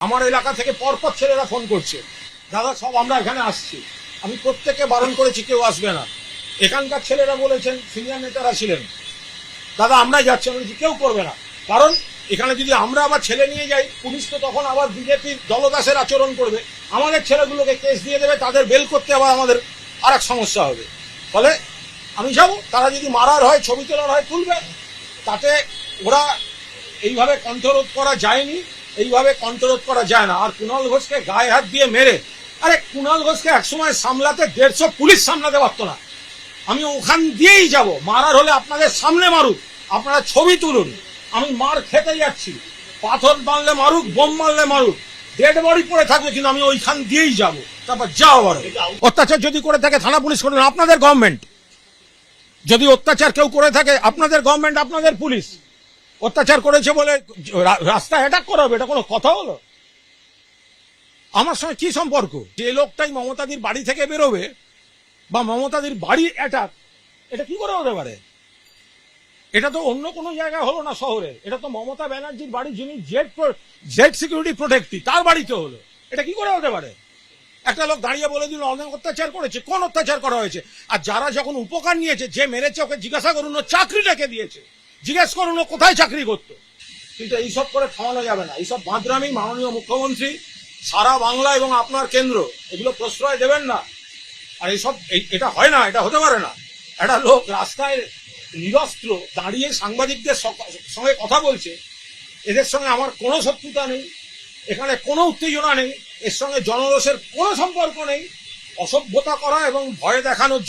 আমার এলাকা থেকে পরপর ছেলেরা ফোন করছে, দাদা সব আমরা এখানে আসছি। আমি প্রত্যেককে বারণ করেছি কেউ আসবে না। এখানকার ছেলেরা বলেছেন, সিনিয়র নেতারা ছিলেন, দাদা আমরাই যাচ্ছি। আমি বলছি কেউ করবে না, কারণ এখানে যদি আমরা আবার ছেলে নিয়ে যাই, পুলিশ তো তখন আবার বিজেপির দলদাসের আচরণ করবে, আমাদের ছেলেগুলোকে কেস দিয়ে দেবে, তাদের বেল করতে আবার আমাদের আর এক সমস্যা হবে। ফলে আমি যাবো, তারা যদি মারার হয়, ছবি তোলার হয় তুলবে, তাতে ওরা এইভাবে কণ্ঠরোধ করা যায়নি, এইভাবে কণ্ঠরোধ করা যায় না। আর কুণাল ঘোষকে গায়ে হাত দিয়ে মেরে, আরে কুণাল ঘোষকে একসময় সামলাতে 150 পুলিশ সামলাতে পারতো না। আমি ওখান দিয়েই যাব, মারার হলে আপনাদের সামনে মারুক, আপনারা ছবি তুলুন, আমি মার খেতে যাচ্ছি, পাথর মারলে মারুক, বোম মারলে মারুক, ডেড বডি পড়ে থাকবে, কিন্তু আমি ওইখান দিয়েই যাব। তারপর যাও, আবার অত্যাচার যদি করে থাকে থানা পুলিশ করবেন, আপনাদের গভর্নমেন্ট। যদি অত্যাচার কেউ করে থাকে, আপনাদের গভর্নমেন্ট, আপনাদের পুলিশ। অত্যাচার করেছে বলে রাস্তায় অ্যাটাক করা হবে, এটা কোনো কথা হলো? আমার সঙ্গে কি সম্পর্ক? যে লোকটাই মমতাদির বাড়ি থেকে বেরোবে বা মমতাদির বাড়ি অ্যাটাক, এটা কি করে হতে পারে? এটা তো অন্য কোনো জায়গায় হলো না শহরে, এটা তো মমতা ব্যানার্জির বাড়ি, যিনি জেড সিকিউরিটি প্রোটেক্টি, তার বাড়িতে হলো। এটা কি করে হতে পারে? একটা লোক দাঁড়িয়ে বলে দিল অনেক অত্যাচার করেছে। কোন অত্যাচার করা হয়েছে? আর যারা যখন উপকার নিয়েছে, যে মেরেছে ওকে জিজ্ঞাসা করুন ও চাকরি রেখে দিয়েছে, জিজ্ঞেস করুন ও কোথায় চাকরি করতো। কিন্তু এইসব করে থামানো যাবে না, এইসব বাঁদরামি মাননীয় মুখ্যমন্ত্রী সারা বাংলা এবং আপনার কেন্দ্র এগুলো প্রশ্রয় দেবেন না। আর এইসব এটা হয় না, এটা হতে পারে না। একটা লোক রাস্তায় নিরস্ত্র দাঁড়িয়ে সাংবাদিকদের সঙ্গে কথা বলছে, এদের সঙ্গে আমার কোনো শত্রুতা নেই, এখানে কোনো উত্তেজনা নেই, এর সঙ্গে জনরোষের কোনো সম্পর্ক নেই। অসভ্যতা করা এবং ভয় দেখানোর জন্য